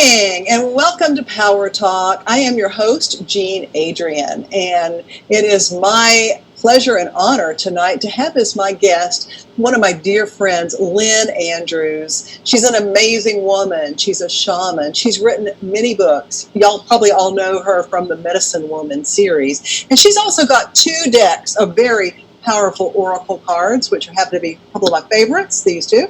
morning and welcome to Power Talk. I am your host, Jean Adrienne, and it is my pleasure and honor tonight to have as my guest one of my dear friends, Lynn Andrews. She's an amazing woman. She's a shaman. She's written many books. Y'all probably all know her from the Medicine Woman series. And she's also got 2 decks of very powerful oracle cards, which happen to be a couple of my favorites, these 2.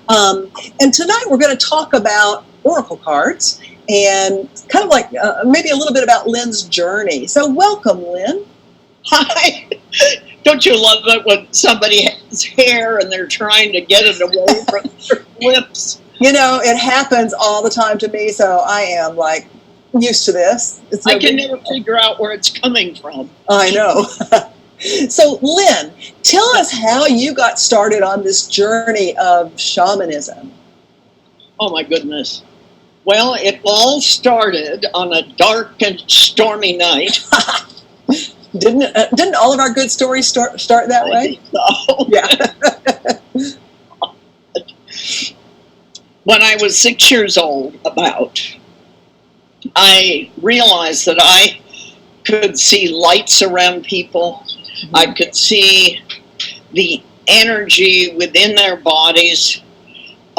And tonight we're going to talk about oracle cards and kind of like maybe a little bit about Lynn's journey. So welcome, Lynn. Hi. Don't you love it when somebody has hair and they're trying to get it away from their lips? You know, it happens all the time to me, so I am like used to this. I can never figure out where it's coming from. I know. So, Lynn, tell us how you got started on this journey of shamanism. Oh, my goodness. Well, it all started on a dark and stormy night. Didn't all of our good stories start that way? So. Yeah. When I was 6 years old, I realized that I could see lights around people. Mm-hmm. I could see the energy within their bodies.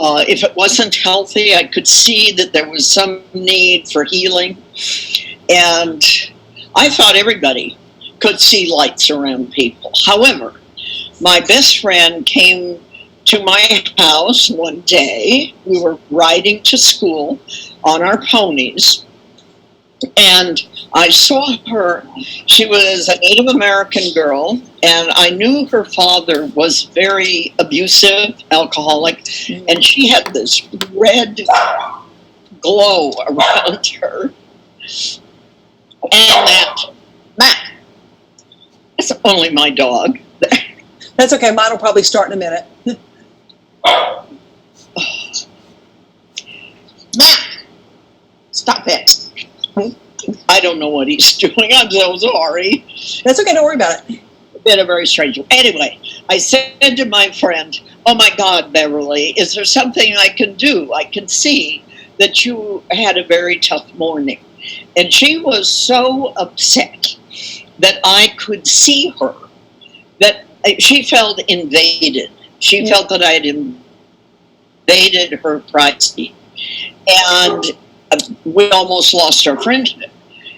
If it wasn't healthy, I could see that there was some need for healing. And I thought everybody could see lights around people. However, my best friend came to my house one day. We were riding to school on our ponies, and I saw her. She was a Native American girl, and I knew her father was very abusive, alcoholic, and she had this red glow around her. And Matt, that's only my dog. That's okay. Mine will probably start in a minute. Matt, stop it. I don't know what he's doing. I'm so sorry. That's okay. Don't worry about it. Been a very strange one. Anyway, I said to my friend, "Oh my God, Beverly, is there something I can do? I can see that you had a very tough morning." And she was so upset that I could see her, that she felt invaded. She felt that I had invaded her privacy. And we almost lost our friendship.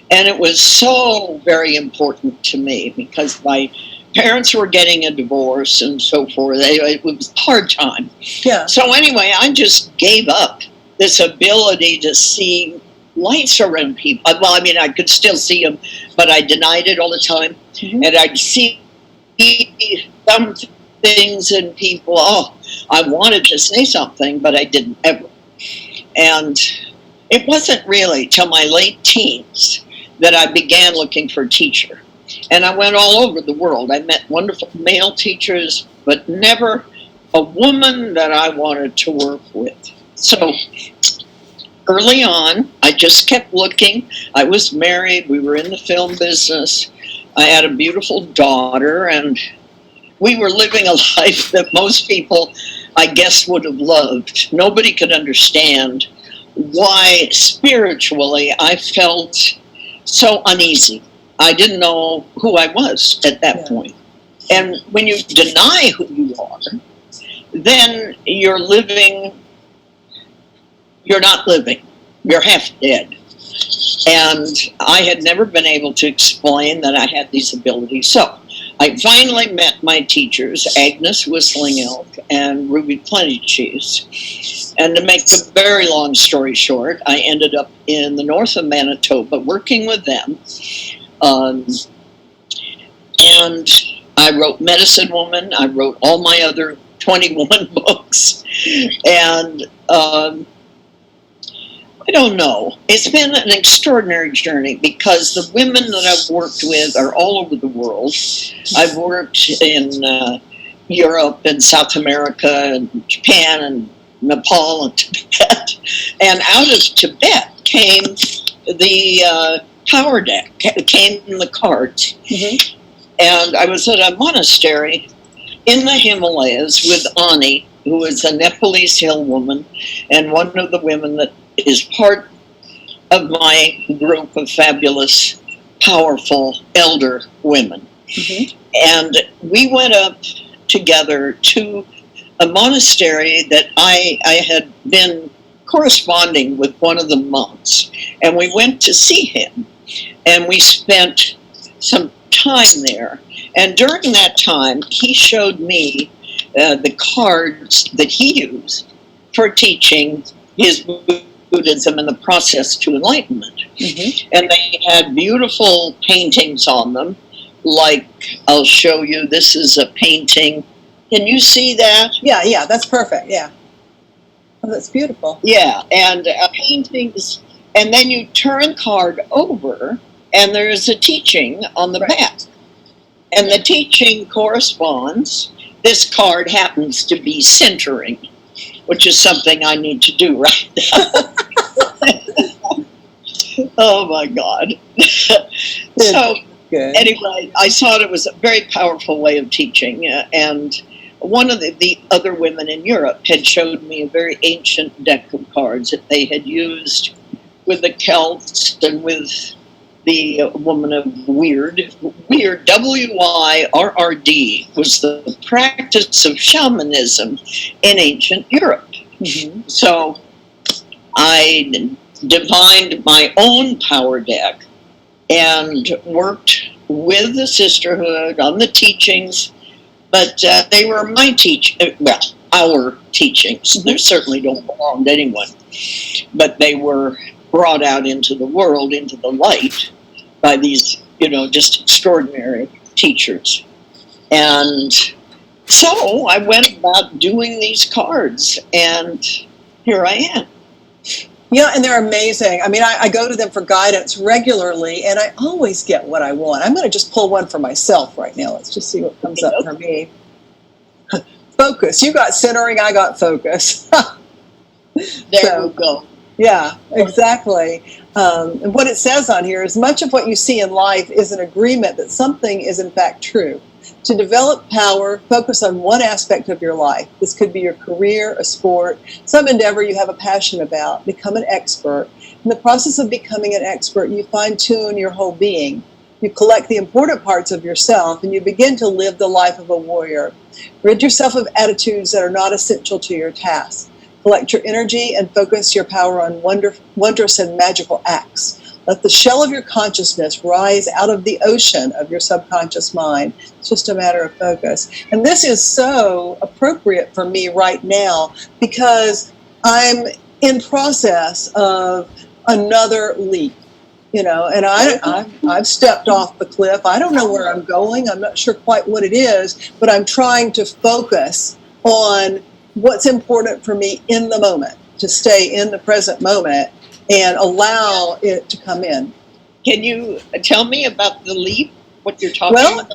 And it was so very important to me because my parents were getting a divorce and so forth. It was a hard time. Yeah. So anyway, I just gave up this ability to see lights around people. Well, I mean, I could still see them, but I denied it all the time. Mm-hmm. And I'd see some things in people. Oh, I wanted to say something, but I didn't ever. And it wasn't really till my late teens that I began looking for a teacher. And I went all over the world. I met wonderful male teachers, but never a woman that I wanted to work with. So early on, I just kept looking. I was married. We were in the film business. I had a beautiful daughter, and we were living a life that most people, I guess, would have loved. Nobody could understand why spiritually I felt so uneasy. I didn't know who I was at that point. And when you deny who you are, then you're not living. You're half dead. And I had never been able to explain that I had these abilities. So I finally met my teachers, Agnes Whistling Elk and Ruby Plenty Cheese. And to make a very long story short, I ended up in the north of Manitoba working with them. And I wrote Medicine Woman. I wrote all my other 21 books. And I don't know. It's been an extraordinary journey because the women that I've worked with are all over the world. I've worked in Europe and South America and Japan and Nepal and Tibet. And out of Tibet came the power deck, came the cards. Mm-hmm. And I was at a monastery in the Himalayas with Ani, who is a Nepalese hill woman and one of the women that is part of my group of fabulous, powerful elder women. Mm-hmm. And we went up together to a monastery that I had been corresponding with one of the monks. And we went to see him. And we spent some time there. And during that time, he showed me the cards that he used for teaching his Buddhism and the process to enlightenment. Mm-hmm. And they had beautiful paintings on them. Like, I'll show you, this is a painting. Can you see that? Yeah, that's perfect, yeah. Oh, that's beautiful. Yeah, and paintings, and then you turn card over, and there's a teaching on the back. And the teaching corresponds. This card happens to be centering, which is something I need to do right now. Oh, my God. So, anyway, I thought it was a very powerful way of teaching, and one of the other women in Europe had showed me a very ancient deck of cards that they had used with the Celts and with the woman of Weird. Weird, W-Y-R-R-D, was the practice of shamanism in ancient Europe. Mm-hmm. So I divined my own power deck and worked with the sisterhood on the teachings, but they were our teachings. They certainly don't belong to anyone, but they were brought out into the world, into the light, by these, just extraordinary teachers. And so I went about doing these cards, and here I am. Yeah, and they're amazing. I mean, I go to them for guidance regularly, and I always get what I want. I'm going to just pull one for myself right now. Let's just see what comes up for me. Focus. You got centering, I got focus. There we go. Yeah, exactly. And what it says on here is much of what you see in life is an agreement that something is in fact true. To develop power, focus on one aspect of your life. This could be your career, a sport, some endeavor you have a passion about. Become an expert. In the process of becoming an expert, you fine-tune your whole being. You collect the important parts of yourself, and you begin to live the life of a warrior. Rid yourself of attitudes that are not essential to your task. Collect your energy and focus your power on wondrous and magical acts. Let the shell of your consciousness rise out of the ocean of your subconscious mind. It's just a matter of focus. And this is so appropriate for me right now because I'm in process of another leap. And I've stepped off the cliff. I don't know where I'm going. I'm not sure quite what it is, but I'm trying to focus on what's important for me in the moment, to stay in the present moment and allow it to come in. Can you tell me about the leap, what you're talking about?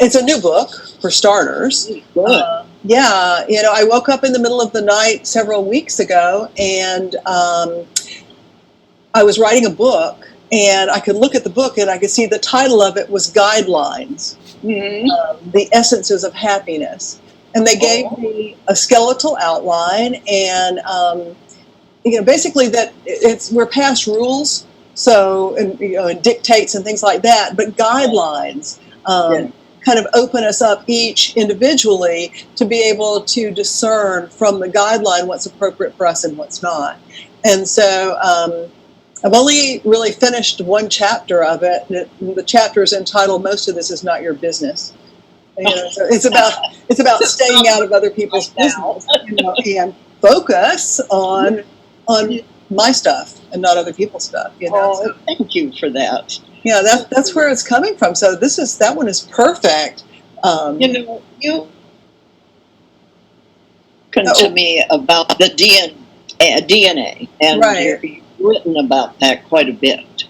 It's a new book, for starters. Good. Yeah, I woke up in the middle of the night several weeks ago, and I was writing a book, and I could look at the book, and I could see the title of it was Guidelines, The Essences of Happiness. And they gave me a skeletal outline, and basically that we're past rules, so and dictates and things like that. But guidelines kind of open us up each individually to be able to discern from the guideline what's appropriate for us and what's not. And so I've only really finished one chapter of it. The chapter is entitled "Most of This Is Not Your Business." So it's about staying out of other people's business, and focus on my stuff and not other people's stuff. So, thank you for that. Yeah, that's where it's coming from. So that one is perfect. You to me about the DNA, and you've written about that quite a bit.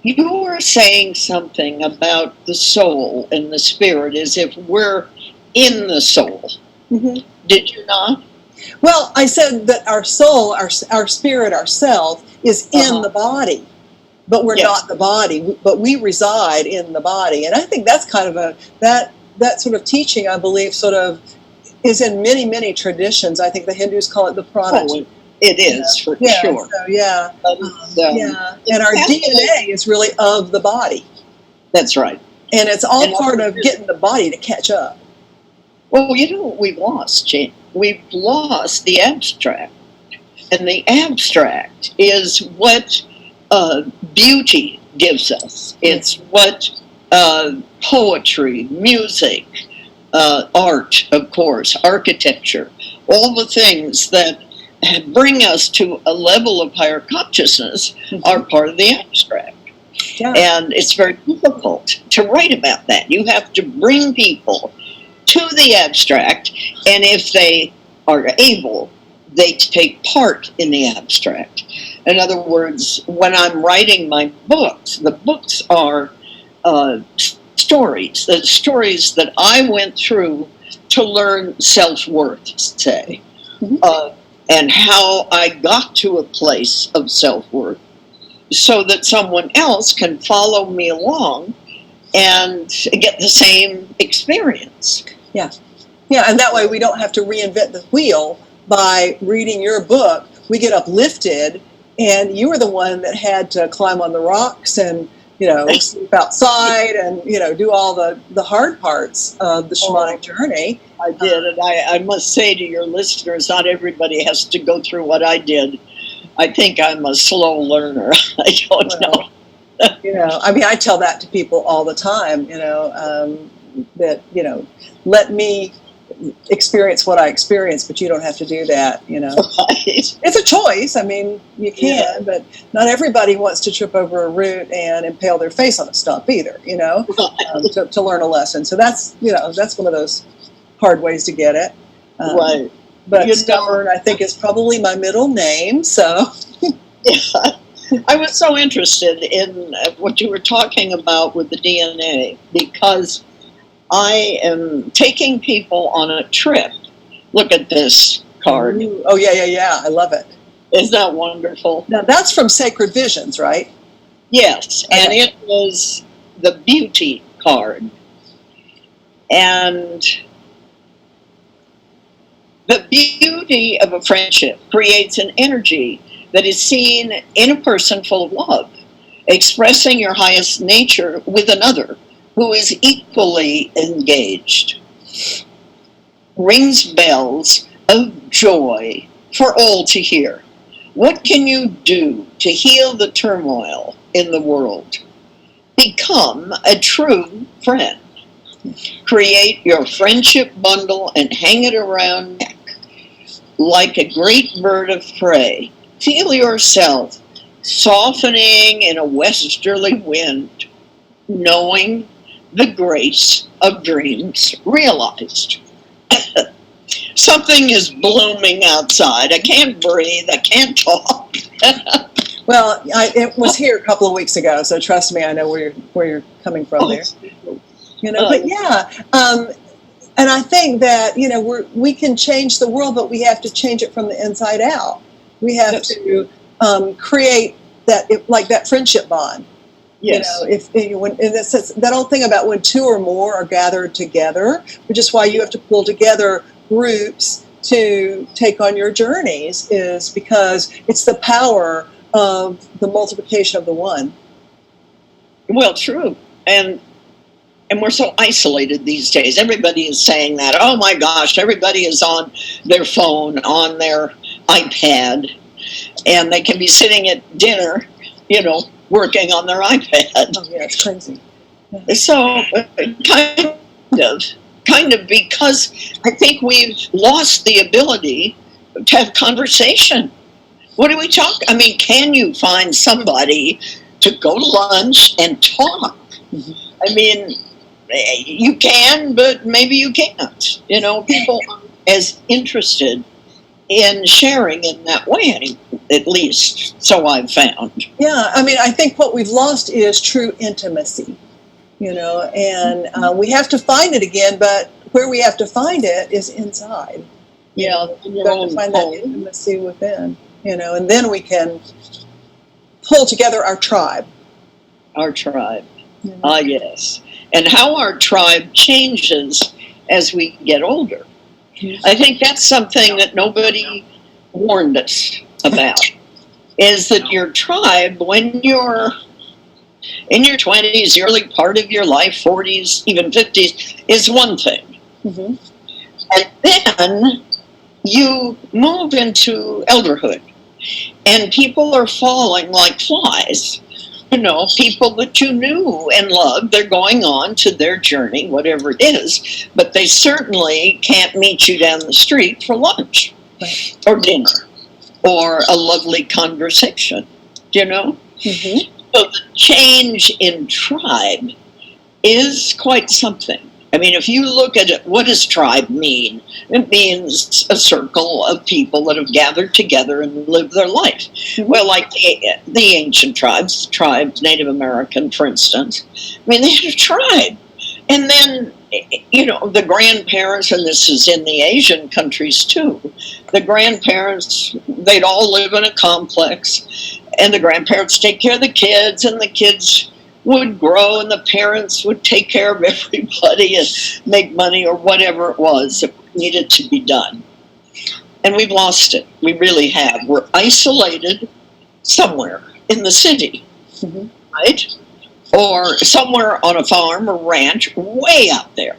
You were saying something about the soul and the spirit as if we're in the soul. Mm-hmm. Did you not? Well, I said that our soul, our spirit, ourself is in the body, but we're not the body, but we reside in the body. And I think that's kind of that sort of teaching, I believe, sort of is in many, many traditions. I think the Hindus call it the prana. It is, for Yeah, sure. so yeah, yeah. And our fascinating. DNA is really of the body. That's right. And it's all part of getting the body to catch up. Well, you know what we've lost, Jane? We've lost the abstract. And the abstract is what beauty gives us. It's what poetry, music, art, of course, architecture, all the things that bring us to a level of higher consciousness are part of the abstract. Yeah. And it's very difficult to write about that. You have to bring people to the abstract, and if they are able, they take part in the abstract. In other words, when I'm writing my books, the books are stories, the stories that I went through to learn self-worth, say, and how I got to a place of self-worth so that someone else can follow me along and get the same experience. Yeah. Yeah, and that way we don't have to reinvent the wheel. By reading your book, we get uplifted, and you were the one that had to climb on the rocks and, sleep outside and, do all the hard parts of the shamanic journey. I did, and I must say to your listeners, not everybody has to go through what I did. I think I'm a slow learner. I don't know. I tell that to people all the time, that, let me experience what I experience, but you don't have to do that, Right. It's a choice. You can, but not everybody wants to trip over a root and impale their face on a stump either, to learn a lesson. So that's one of those hard ways to get it. Right. But stubborn, I think, is probably my middle name, so. Yeah. I was so interested in what you were talking about with the DNA, because I am taking people on a trip. Look at this card. Ooh. Oh, yeah. I love it. Isn't that wonderful? Now, that's from Sacred Visions, right? Yes, okay. And it was the beauty card. And the beauty of a friendship creates an energy that is seen in a person full of love, expressing your highest nature with another who is equally engaged. Rings bells of joy for all to hear. What can you do to heal the turmoil in the world? Become a true friend. Create your friendship bundle and hang it around neck like a great bird of prey. Feel yourself softening in a westerly wind, knowing the grace of dreams realized. Something is blooming outside. I can't breathe. I can't talk. Well, it was here a couple of weeks ago, so trust me, I know where you're coming from there. But yeah, and I think that we can change the world, but we have to change it from the inside out. We have to create that friendship bond. Yes. That old thing about when two or more are gathered together, which is why you have to pull together groups to take on your journeys, is because it's the power of the multiplication of the one. Well, true. And we're so isolated these days. Everybody is saying that. Oh my gosh, everybody is on their phone, on their iPad, and they can be sitting at dinner, working on their iPad. Oh yeah, it's crazy. Yeah. So kind of because I think we've lost the ability to have conversation. What do we talk? Can you find somebody to go to lunch and talk? Mm-hmm. You can, but maybe you can't. People aren't as interested in sharing in that way, at least so I've found. Yeah, I think what we've lost is true intimacy, and we have to find it again, but where we have to find it is inside. Yeah, we have to find that intimacy within, and then we can pull together our tribe. Our tribe, yes. And how our tribe changes as we get older. I think that's something that nobody warned us about is that your tribe, when you're in your 20s, the early part of your life, 40s, even 50s, is one thing. Mm-hmm. And then you move into elderhood, and people are falling like flies. You know, people that you knew and loved, they're going on to their journey, whatever it is, but they certainly can't meet you down the street for lunch or dinner or a lovely conversation, you know? Mm-hmm. So the change in tribe is quite something. I mean, if you look at it, what does tribe mean? It means a circle of people that have gathered together and lived their life. Mm-hmm. Well, like the ancient tribes, Native American, for instance, I mean, they had a tribe. And then, you know, the grandparents, and this is in the Asian countries too, the grandparents, they'd all live in a complex, and the grandparents take care of the kids, and the kids would grow, and the parents would take care of everybody and make money or whatever it was that needed to be done. And we've lost it. We really have. We're isolated somewhere in the city, mm-hmm. right? Or somewhere on a farm or ranch way out there.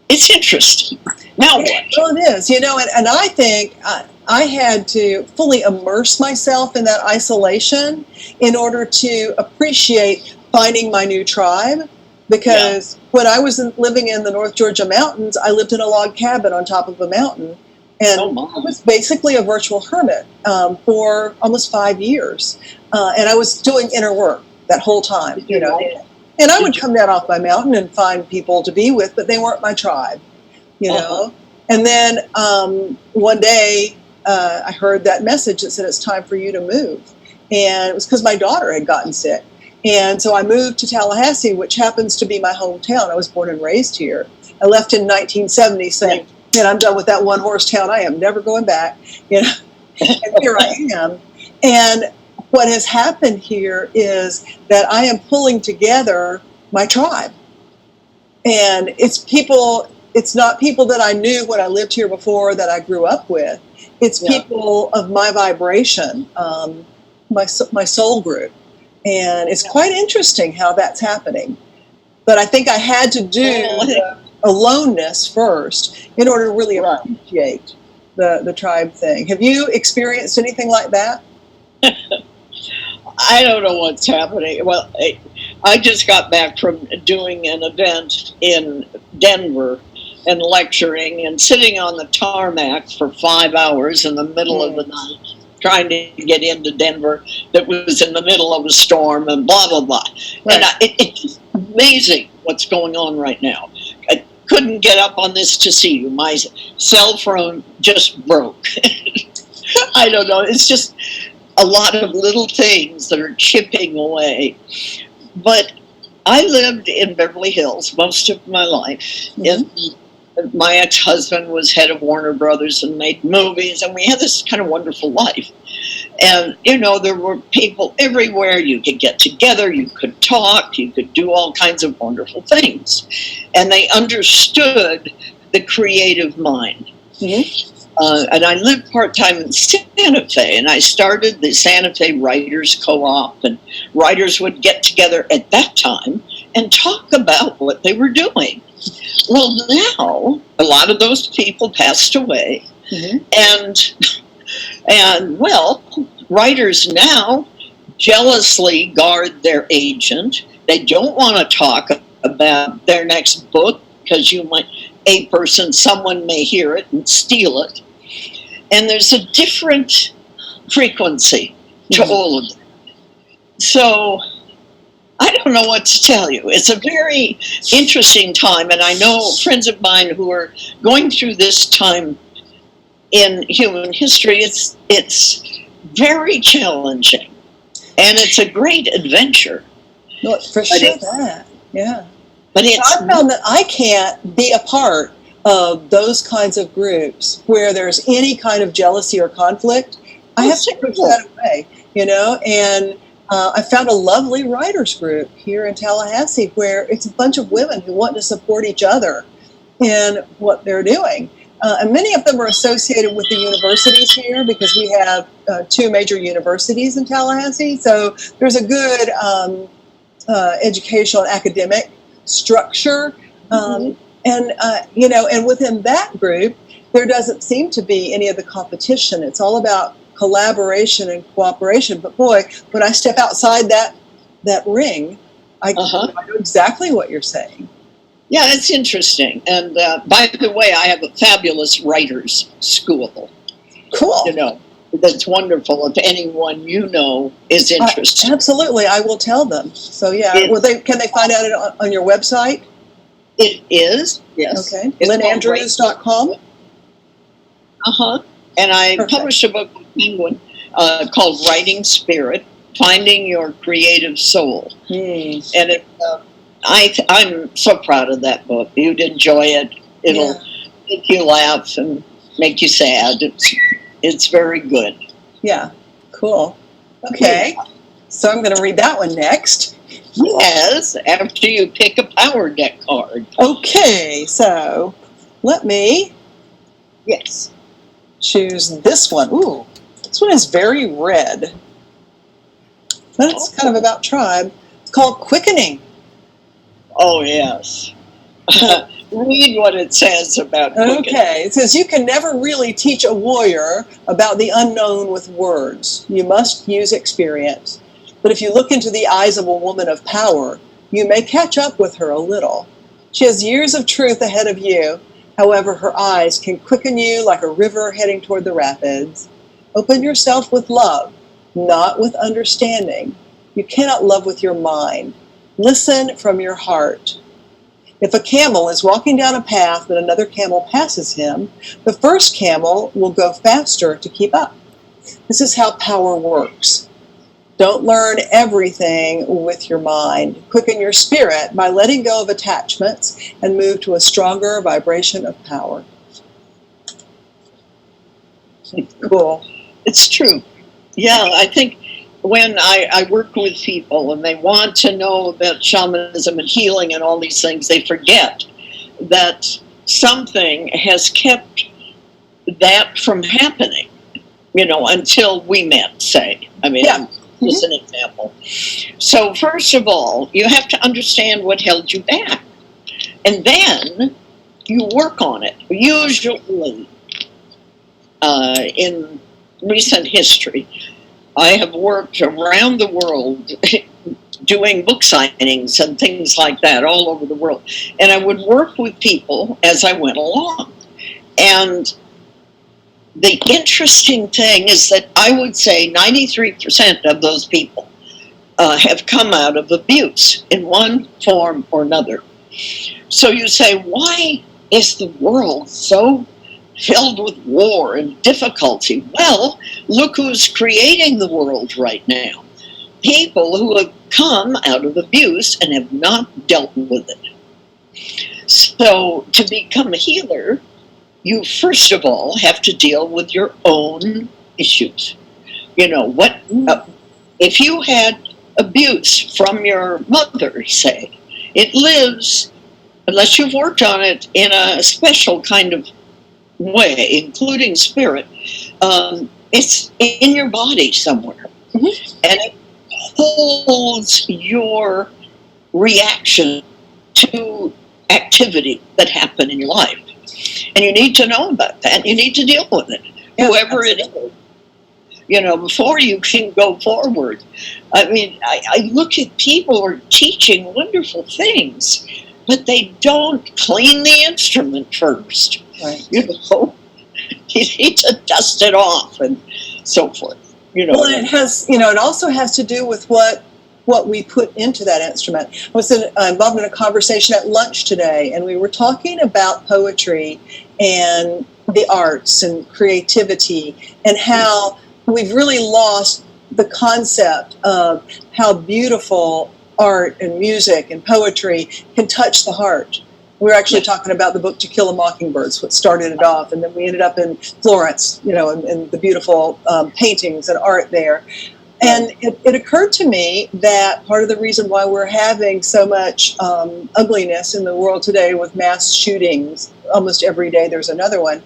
It's interesting. Now what? Well, it is, you know, and I think I had to fully immerse myself in that isolation in order to appreciate finding my new tribe. Because when I was living in the North Georgia mountains, I lived in a log cabin on top of a mountain. And I was basically a virtual hermit for almost 5 years. And I was doing inner work that whole time, you know. And I would come down off my mountain and find people to be with, but they weren't my tribe, you know. And then one day I heard that message that said it's time for you to move. And it was because my daughter had gotten sick. And so I moved to Tallahassee, which happens to be my hometown. I was born and raised here. I left in 1970 saying, man, I'm done with that one horse town. I am never going back. You know, and here I am. And what has happened here is that I am pulling together my tribe. And it's not people that I knew when I lived here before that I grew up with. It's people of my vibration, my soul group. And it's quite interesting how that's happening. But I think I had to do the aloneness first in order to really appreciate the tribe thing. Have you experienced anything like that? I don't know what's happening. Well, I just got back from doing an event in Denver and lecturing and sitting on the tarmac for 5 hours in the middle of the night, trying to get into Denver that was in the middle of a storm and blah, blah, blah. Right. And it's just amazing what's going on right now. I couldn't get up on this to see you. My cell phone just broke. I don't know. It's just a lot of little things that are chipping away. But I lived in Beverly Hills most of my life. Mm-hmm. My ex-husband was head of Warner Brothers and made movies, and we had this kind of wonderful life. And, you know, there were people everywhere. You could get together, you could talk, you could do all kinds of wonderful things. And they understood the creative mind. Mm-hmm. And I lived part-time in Santa Fe, and I started the Santa Fe Writers Co-op, and writers would get together at that time and talk about what they were doing. Well, now, a lot of those people passed away, and well, writers now jealously guard their agent. They don't want to talk about their next book because someone may hear it and steal it. And there's a different frequency to all of them. So I don't know what to tell you. It's a very interesting time, and I know friends of mine who are going through this time in human history. It's very challenging, and it's a great adventure. No, for sure that, yeah. But I found that I can't be a part of those kinds of groups where there's any kind of jealousy or conflict. I have to push that away, you know, and I found a lovely writers group here in Tallahassee where it's a bunch of women who want to support each other in what they're doing. And many of them are associated with the universities here because we have two major universities in Tallahassee. So there's a good educational and academic structure. And within that group, there doesn't seem to be any of the competition. It's all about collaboration and cooperation. But boy, when I step outside that ring, I know exactly what you're saying. Yeah, it's interesting. And by the way, I have a fabulous writers' school. Cool. That's wonderful. If anyone is interested. Absolutely, I will tell them. So yeah, can they find out it on your website? It is, yes. Okay, LynnAndrews.com. And I published a book with Penguin called Writing Spirit, Finding Your Creative Soul. And I'm so proud of that book. You'd enjoy it. It'll make you laugh and make you sad. It's very good. Yeah, cool. Okay, so I'm going to read that one next. Yes, after you pick a power deck card. Okay, so let me choose this one. Ooh, this one is very red. That's kind of about tribe. It's called Quickening. Oh, yes. Read what it says about quickening. Okay, it says, you can never really teach a warrior about the unknown with words. You must use experience. But if you look into the eyes of a woman of power, you may catch up with her a little. She has years of truth ahead of you. However, her eyes can quicken you like a river heading toward the rapids. Open yourself with love, not with understanding. You cannot love with your mind. Listen from your heart. If a camel is walking down a path and another camel passes him, the first camel will go faster to keep up. This is how power works. Don't learn everything with your mind. Quicken your spirit by letting go of attachments and move to a stronger vibration of power. Cool. It's true. Yeah, I think when I work with people and they want to know about shamanism and healing and all these things, they forget that something has kept that from happening, until we met, say. I mean, just an example. So first of all, you have to understand what held you back. And then you work on it. Usually, in recent history, I have worked around the world doing book signings and things like that all over the world. And I would work with people as I went along. And the interesting thing is that I would say 93% of those people have come out of abuse in one form or another. So you say, why is the world so filled with war and difficulty? Well, look who's creating the world right now. People who have come out of abuse and have not dealt with it. So to become a healer, you first of all have to deal with your own issues. If you had abuse from your mother, say, it lives, unless you've worked on it in a special kind of way, including spirit, it's in your body somewhere. And it holds your reaction to activity that happened in your life. And you need to know about that. You need to deal with it, whoever it is, before you can go forward. I mean, I look at people who are teaching wonderful things, but they don't clean the instrument first. Right. You need to dust it off and so forth. Well, it has, it also has to do with what we put into that instrument. I was involved in a conversation at lunch today, and we were talking about poetry and the arts and creativity and how we've really lost the concept of how beautiful art and music and poetry can touch the heart. We were actually talking about the book To Kill a Mockingbird, what started it off, and then we ended up in Florence, and the beautiful paintings and art there. And it occurred to me that part of the reason why we're having so much ugliness in the world today with mass shootings, almost every day there's another one,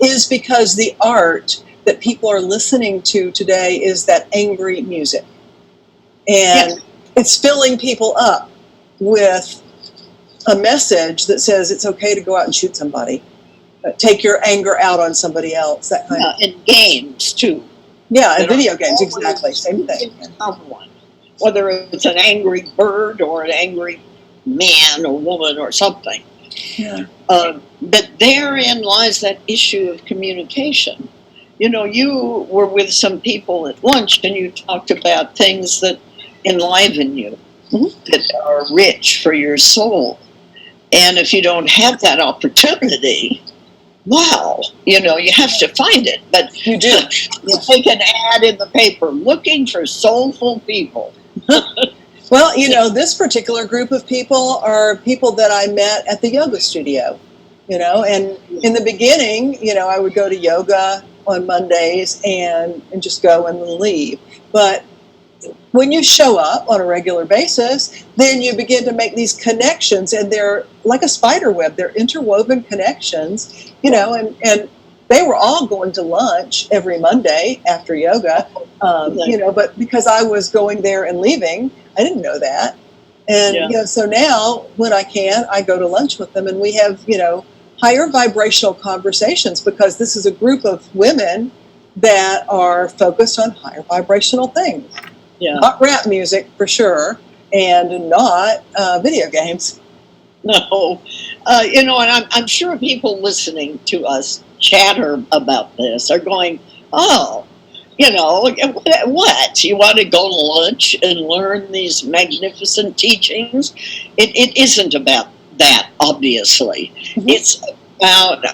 is because the art that people are listening to today is that angry music. And it's filling people up with a message that says it's okay to go out and shoot somebody. Take your anger out on somebody else, that kind of thing. And games, too. Yeah, and video games, exactly, same thing. Someone, whether it's an angry bird or an angry man or woman or something. Yeah. But therein lies that issue of communication. You know, you were with some people at lunch and you talked about things that enliven you, that are rich for your soul. And if you don't have that opportunity, wow, you know, you have to find it. But you do. Take an ad in the paper looking for soulful people. Well, you know, this particular group of people are people that I met at the yoga studio, you know, and in the beginning, you know, I would go to yoga on Mondays and just go and leave. But when you show up on a regular basis, then you begin to make these connections, and they're like a spider web. They're interwoven connections, you know, and they were all going to lunch every Monday after yoga, you know, but because I was going there and leaving, I didn't know that. And, you know, so now when I can, I go to lunch with them and we have, you know, higher vibrational conversations, because this is a group of women that are focused on higher vibrational things. Yeah. Not rap music for sure, and not video games. No. You know, and I'm sure people listening to us chatter about this are going, oh, you know, what? You want to go to lunch and learn these magnificent teachings? It isn't about that, obviously. It's about,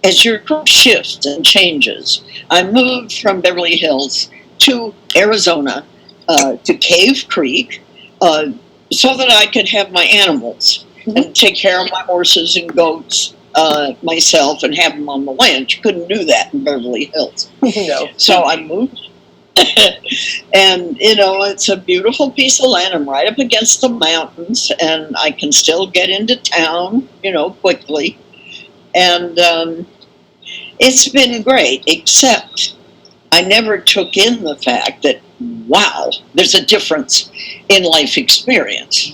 as your group shifts and changes, I moved from Beverly Hills to Arizona, to Cave Creek, so that I could have my animals and take care of my horses and goats myself and have them on the land. You couldn't do that in Beverly Hills. No. So I moved. And, you know, it's a beautiful piece of land. I'm right up against the mountains, and I can still get into town, you know, quickly. And it's been great, except I never took in the fact that, wow, there's a difference in life experience.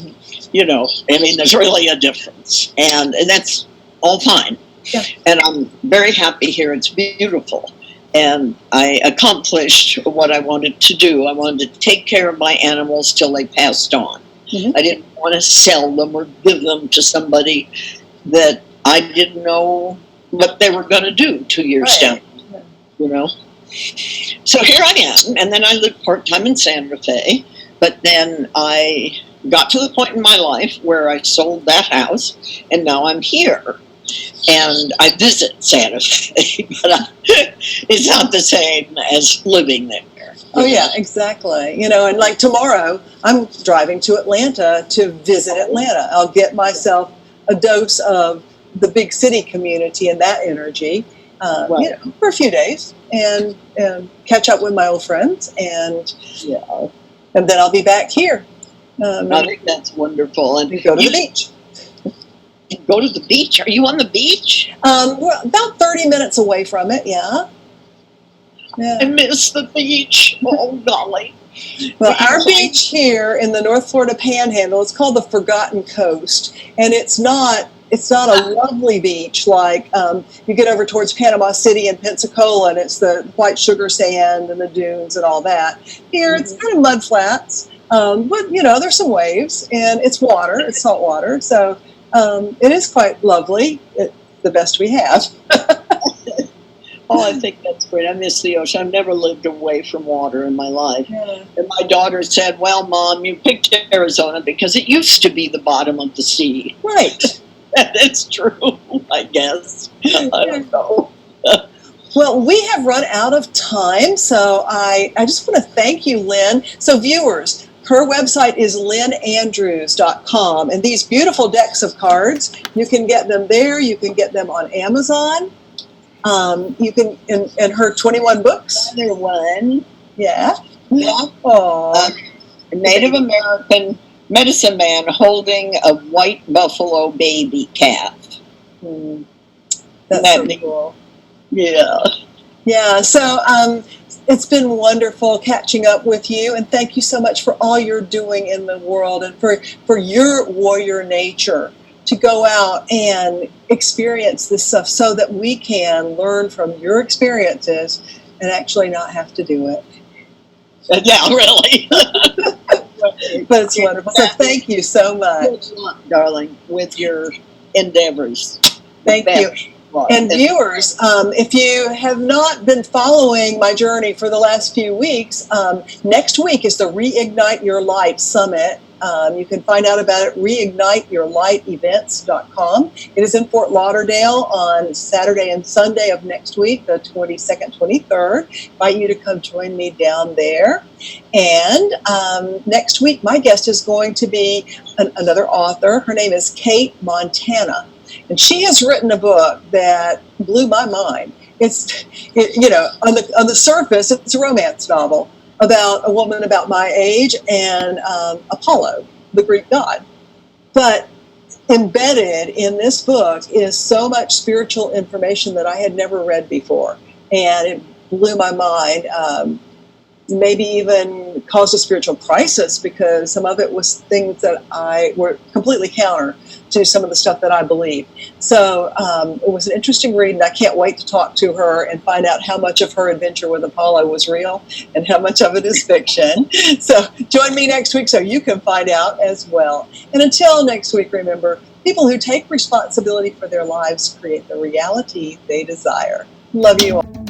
You know, I mean, there's really a difference. And that's all fine. Yeah. And I'm very happy here. It's beautiful. And I accomplished what I wanted to do. I wanted to take care of my animals till they passed on. I didn't want to sell them or give them to somebody that I didn't know what they were going to do 2 years down, you know. So here I am, and then I lived part-time in Santa Fe, but then I got to the point in my life where I sold that house, and now I'm here. And I visit Santa Fe, but it's not the same as living there. Oh, yeah, exactly. You know, and like tomorrow, I'm driving to Atlanta to visit Atlanta. I'll get myself a dose of the big city community and that energy, you know, for a few days, and catch up with my old friends, and then I'll be back here. I think that's wonderful. And go to the beach. Go to the beach? Are you on the beach? We're about 30 minutes away from it, yeah. I miss the beach. Oh, golly. Well, our beach here in the North Florida Panhandle, it's called the Forgotten Coast, and it's not a lovely beach like you get over towards Panama City and Pensacola, and it's the white sugar sand and the dunes and all that. Here, it's kind of mud flats, but, you know, there's some waves, and it's water, it's salt water, so it is quite lovely. It's the best we have. Oh, I think that's great. I miss the ocean. I've never lived away from water in my life. Yeah. And my daughter said, well, Mom, you picked Arizona because it used to be the bottom of the sea. Right. That's true, I guess. I don't know. Well, we have run out of time, so I just want to thank you, Lynn. So viewers, her website is lynnandrews.com, and these beautiful decks of cards, you can get them there. You can get them on Amazon. You can, in her 21 books. Another one. Yeah. Yeah. Oh. A Native American medicine man holding a white buffalo baby calf. That's so cool. Yeah. Yeah. So it's been wonderful catching up with you, and thank you so much for all you're doing in the world and for your warrior nature to go out and experience this stuff so that we can learn from your experiences and actually not have to do it. Yeah, really. But it's wonderful. So thank you so much. Good luck, darling, with your endeavors. Thank you. And viewers, if you have not been following my journey for the last few weeks, next week is the Reignite Your Light Summit. You can find out about it, reigniteyourlightevents.com. It is in Fort Lauderdale on Saturday and Sunday of next week, the 22nd, 23rd. I invite you to come join me down there. And next week, my guest is going to be another author. Her name is Kate Montana. And she has written a book that blew my mind. On the surface, it's a romance novel about a woman about my age and Apollo, the Greek god. But embedded in this book is so much spiritual information that I had never read before. And it blew my mind. Maybe even caused a spiritual crisis because some of it was things that were completely counter to some of the stuff that I believe. So it was an interesting read, and I can't wait to talk to her and find out how much of her adventure with Apollo was real and how much of it is fiction. So join me next week so you can find out as well. And until next week, remember, people who take responsibility for their lives create the reality they desire. Love you all.